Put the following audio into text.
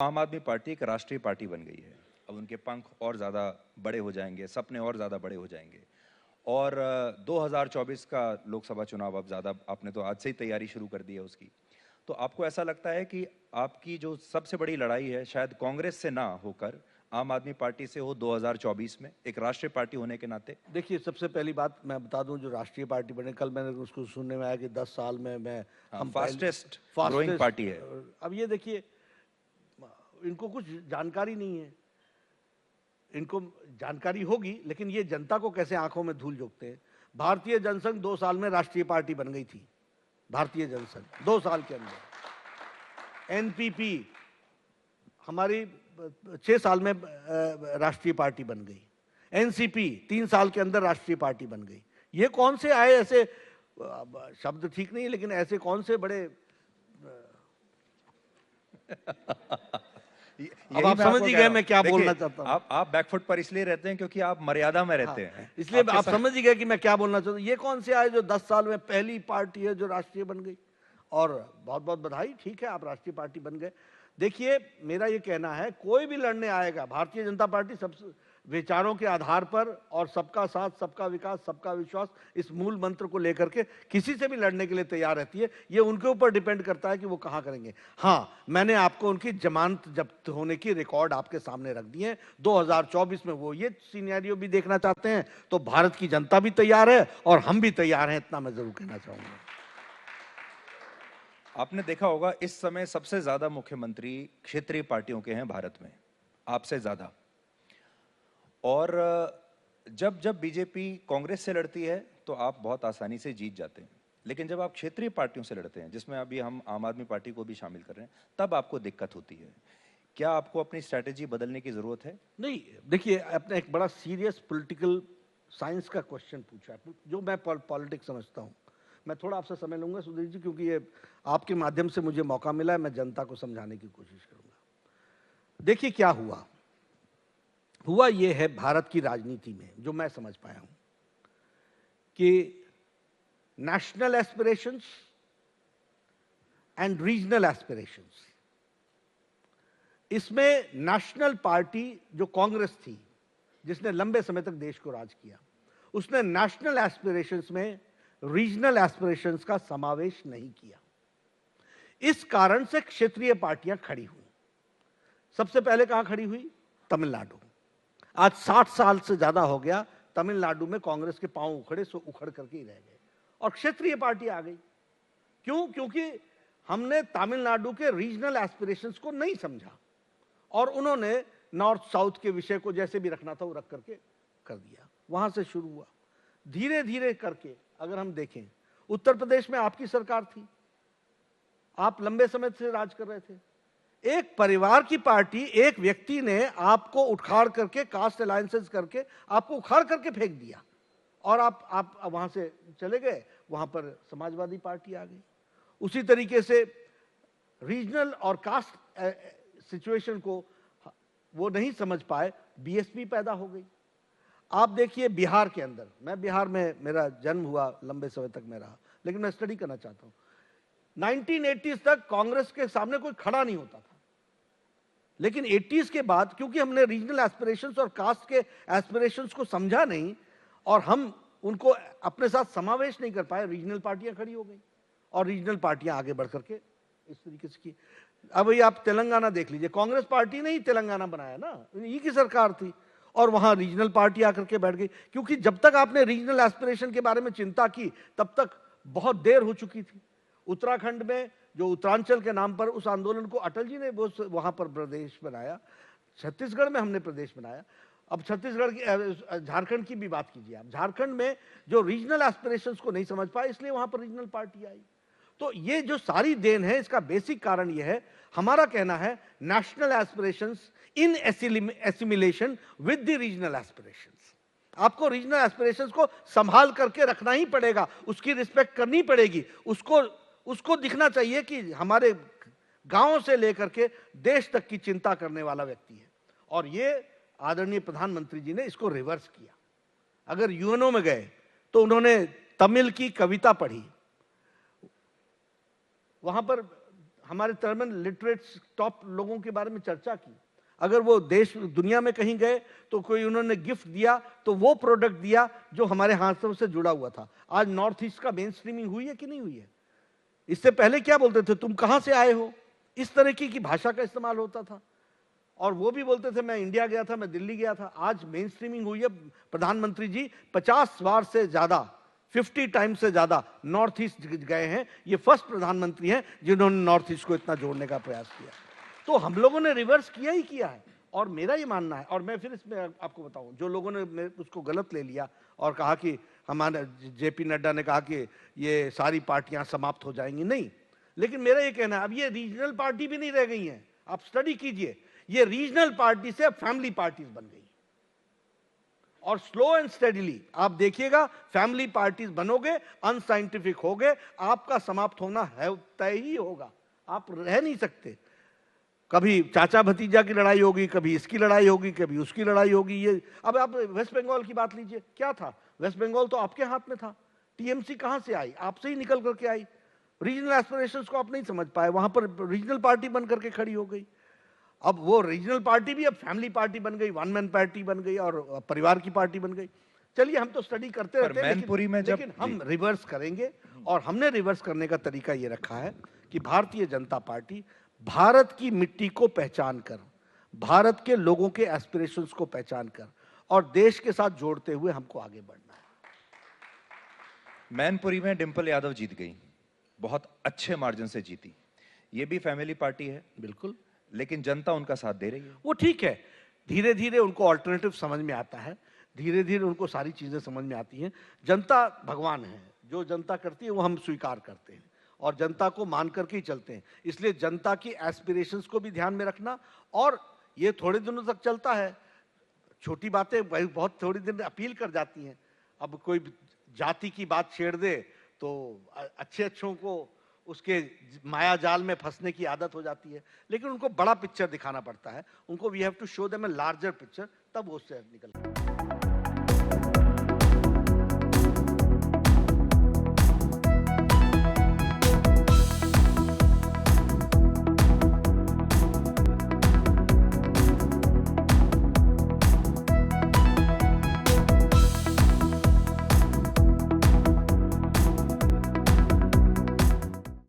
आम आदमी पार्टी एक राष्ट्रीय पार्टी बन गई है। अब उनके पंख और ज़्यादा बड़े हो जाएंगे, सपने और ज़्यादा बड़े हो जाएंगे। और 2024 का लोकसभा चुनाव अब ज़्यादा आपने तो आज से ही तैयारी शुरू कर दी है उसकी। तो आपको ऐसा लगता है कि आपकी जो सबसे बड़ी लड़ाई है शायद कांग्रेस से ना होकर आम आदमी पार्टी से हो 2024 में, एक राष्ट्रीय पार्टी होने के नाते? देखिए, सबसे पहली बात मैं बता दूं, जो राष्ट्रीय पार्टी बने, कल मैंने उसको सुनने में आया कि 10 साल में मैं हम फास्टेस्ट ग्रोइंग पार्टी है। अब ये देखिए, इनको कुछ जानकारी नहीं है। इनको जानकारी होगी, लेकिन ये जनता को कैसे आंखों में धूल झोंकते हैं। भारतीय जनसंघ 2 साल में राष्ट्रीय पार्टी बन गई थी। भारतीय जनसंघ 2 साल के अंदर। एनपीपी हमारी 6 साल में राष्ट्रीय पार्टी बन गई। एनसीपी 3 साल के अंदर राष्ट्रीय पार्टी बन गई। ये कौन से आए ऐसे, शब्द ठीक नहीं है, लेकिन ऐसे कौन से बड़े अब आप समझ ही गए मैं क्या बोलना चाहता हूँ। आप बैकफुट पर इसलिए रहते हैं क्योंकि आप मर्यादा में रहते हैं, इसलिए आप समझ ही गए कि मैं क्या बोलना चाहता हूँ। ये कौन से आए जो 10 साल में पहली पार्टी है जो राष्ट्रीय बन गई। और बहुत बहुत बधाई, ठीक है, आप राष्ट्रीय पार्टी बन गए। देखिए, मेरा ये कहना है, कोई भी लड़ने आएगा, भारतीय जनता पार्टी सबसे विचारों के आधार पर और सबका साथ, सबका विकास, सबका विश्वास, इस मूल मंत्र को लेकर के किसी से भी लड़ने के लिए तैयार रहती है। ये उनके ऊपर डिपेंड करता है कि वो कहां करेंगे। हाँ, मैंने आपको उनकी जमानत जब्त होने की रिकॉर्ड आपके सामने रख दी है। 2024 में वो ये सिनेरियो भी देखना चाहते हैं, तो भारत की जनता भी तैयार है और हम भी तैयार हैं, इतना मैं जरूर कहना चाहूंगा। आपने देखा होगा इस समय सबसे ज्यादा मुख्यमंत्री क्षेत्रीय पार्टियों के हैं भारत में, आपसे ज्यादा। और जब जब बीजेपी कांग्रेस से लड़ती है तो आप बहुत आसानी से जीत जाते हैं, लेकिन जब आप क्षेत्रीय पार्टियों से लड़ते हैं, जिसमें अभी हम आम आदमी पार्टी को भी शामिल कर रहे हैं, तब आपको दिक्कत होती है। क्या आपको अपनी स्ट्रैटेजी बदलने की जरूरत है? नहीं, देखिए, आपने एक बड़ा सीरियस पॉलिटिकल साइंस का क्वेश्चन पूछा है, जो मैं पॉलिटिक्स समझता हूँ। मैं थोड़ा आपसे समय लूंगा सुधीर जी, क्योंकि ये आपके माध्यम से मुझे मौका मिला है, मैं जनता को समझाने की कोशिश करूंगा। देखिए, क्या हुआ ये है भारत की राजनीति में, जो मैं समझ पाया हूं, कि national aspirations and regional aspirations, इसमें नेशनल पार्टी जो कांग्रेस थी, जिसने लंबे समय तक देश को राज किया, उसने नेशनल एस्पिरेशंस में रीजनल एस्पिरेशंस का समावेश नहीं किया। इस कारण से क्षेत्रीय पार्टियां खड़ी हुई। सबसे पहले कहां खड़ी हुई? तमिलनाडु। आज 60 साल से ज्यादा हो गया तमिलनाडु में कांग्रेस के पांव उखड़े सो उखड़ करके ही रह गए और क्षेत्रीय पार्टी आ गई। क्यों? क्योंकि हमने तमिलनाडु के रीजनल एस्पिरेशंस को नहीं समझा और उन्होंने नॉर्थ साउथ के विषय को जैसे भी रखना था वो रख करके कर दिया। वहां से शुरू हुआ, धीरे धीरे करके। अगर हम देखें, उत्तर प्रदेश में आपकी सरकार थी, आप लंबे समय से राज कर रहे थे। एक परिवार की पार्टी, एक व्यक्ति ने आपको उखाड़ करके, कास्ट अलायंसेस करके आपको उखाड़ करके फेंक दिया और आप वहां से चले गए, वहां पर समाजवादी पार्टी आ गई। उसी तरीके से रीजनल और कास्ट सिचुएशन को वो नहीं समझ पाए, बीएसपी पैदा हो गई। आप देखिए बिहार के अंदर, मैं बिहार में, मेरा जन्म हुआ, लंबे समय तक मैं रहा, लेकिन मैं स्टडी करना चाहता हूं। 1980s तक कांग्रेस के सामने कोई खड़ा नहीं होता था, लेकिन 80s के बाद, क्योंकि हमने रीजनल एस्पिरेशंस और कास्ट के एस्पिरेशंस को समझा नहीं और हम उनको अपने साथ समावेश नहीं कर पाए, रीजनल पार्टियां खड़ी हो गई और रीजनल पार्टियां आगे बढ़ करके इस तरीके से की। अब ये आप तेलंगाना देख लीजिए, कांग्रेस पार्टी ने ही तेलंगाना बनाया ना, इन्हीं की सरकार थी और वहां रीजनल पार्टी आकर के बैठ गई। क्योंकि जब तक आपने रीजनल एस्पिरेशन के बारे में चिंता की, तब तक बहुत देर हो चुकी थी। उत्तराखंड में जो उत्तरांचल के नाम पर उस आंदोलन को अटल जी ने वो वहां पर प्रदेश बनाया, छत्तीसगढ़ में हमने प्रदेश बनाया। अब छत्तीसगढ़ की, झारखंड की भी बात कीजिए आप, झारखंड में जो रीजनल एस्पिरेशंस को नहीं समझ पाए, इसलिए वहां पर रीजनल पार्टी आई। तो ये जो सारी देन है, इसका बेसिक कारण ये है, हमारा कहना है national aspirations in assimilation with the regional aspirations. आपको रीजनल एस्पिरेशंस को संभाल करके रखना ही पड़ेगा, उसकी रिस्पेक्ट करनी पड़ेगी। उसको दिखना चाहिए कि हमारे गांव से लेकर के देश तक की चिंता करने वाला व्यक्ति है। और ये आदरणीय प्रधानमंत्री जी ने इसको रिवर्स किया। अगर यूएनओ में गए तो उन्होंने तमिल की कविता पढ़ी, वहां पर हमारे टर्मन लिटरेट्स टॉप लोगों के बारे में चर्चा की। अगर वो देश दुनिया में कहीं गए तो कोई उन्होंने गिफ्ट दिया तो वो प्रोडक्ट दिया जो हमारे हाथों से जुड़ा हुआ था। आज नॉर्थ ईस्ट का मेन स्ट्रीमिंग हुई है कि नहीं हुई है? इससे पहले क्या बोलते थे, तुम कहां से आए हो, इस तरह की भाषा का इस्तेमाल होता था। और वो भी बोलते थे मैं इंडिया गया था, मैं दिल्ली गया था। आज मेन स्ट्रीमिंग हुई है। प्रधानमंत्री जी 50 बार से ज्यादा, 50 टाइम्स से ज्यादा नॉर्थ ईस्ट गए हैं। ये फर्स्ट प्रधानमंत्री हैं जिन्होंने नॉर्थ ईस्ट को इतना जोड़ने का प्रयास किया। तो हम लोगों ने रिवर्स किया ही किया है। और मेरा ये मानना है, और मैं फिर इसमें आपको बताऊं, जो लोगों ने उसको गलत ले लिया और कहा कि हमारे जेपी नड्डा ने कहा कि ये सारी पार्टियां समाप्त हो जाएंगी, नहीं। लेकिन मेरा ये कहना है, अब ये रीजनल पार्टी भी नहीं रह गई हैं। आप स्टडी कीजिए, ये रीजनल पार्टी से फैमिली पार्टीज बन गई। और स्लो एंड स्टेडीली आप देखिएगा, फैमिली पार्टीज बनोगे, अनसाइंटिफिक होगे, आपका समाप्त होना है तय ही होगा। आप रह नहीं सकते। कभी चाचा भतीजा की लड़ाई होगी, कभी इसकी लड़ाई होगी, कभी उसकी लड़ाई होगी। ये अब आप वेस्ट बंगाल की बात लीजिए, क्या था? वेस्ट बंगाल तो आपके हाथ में था। टीएमसी कहां से आई? आपसे ही निकल करके आई। रीजनल एस्पिरेशंस को आप नहीं समझ पाए, वहां पर रीजनल पार्टी बन करके खड़ी हो गई। अब वो रीजनल पार्टी भी अब फैमिली पार्टी बन गई, वन मैन पार्टी बन गई और परिवार की पार्टी बन गई। चलिए, हम तो स्टडी करते रहते हैं, लेकिन हम रिवर्स करेंगे। और हमने रिवर्स करने का तरीका ये रखा है कि भारतीय जनता पार्टी भारत की मिट्टी को पहचान कर, भारत के लोगों के एस्पिरेशंस को पहचान कर और देश के साथ जोड़ते हुए हमको आगे बढ़ना है। मैनपुरी में डिंपल यादव जीत गई, बहुत अच्छे मार्जिन से जीती। ये भी फैमिली पार्टी है, बिल्कुल, लेकिन जनता उनका साथ दे रही है। वो ठीक है, धीरे धीरे उनको ऑल्टरनेटिव समझ में आता है, धीरे धीरे उनको सारी चीजें समझ में आती हैं। जनता भगवान है, जो जनता करती है वो हम स्वीकार करते हैं और जनता को मान करके ही चलते हैं। इसलिए जनता की एस्पिरेशंस को भी ध्यान में रखना। और ये थोड़े दिनों तक चलता है, छोटी बातें बहुत थोड़ी दिन अपील कर जाती हैं। अब कोई जाति की बात छेड़ दे तो अच्छों को उसके माया जाल में फंसने की आदत हो जाती है। लेकिन उनको बड़ा पिक्चर दिखाना पड़ता है, उनको we have to show them a larger picture, तब वो उससे निकल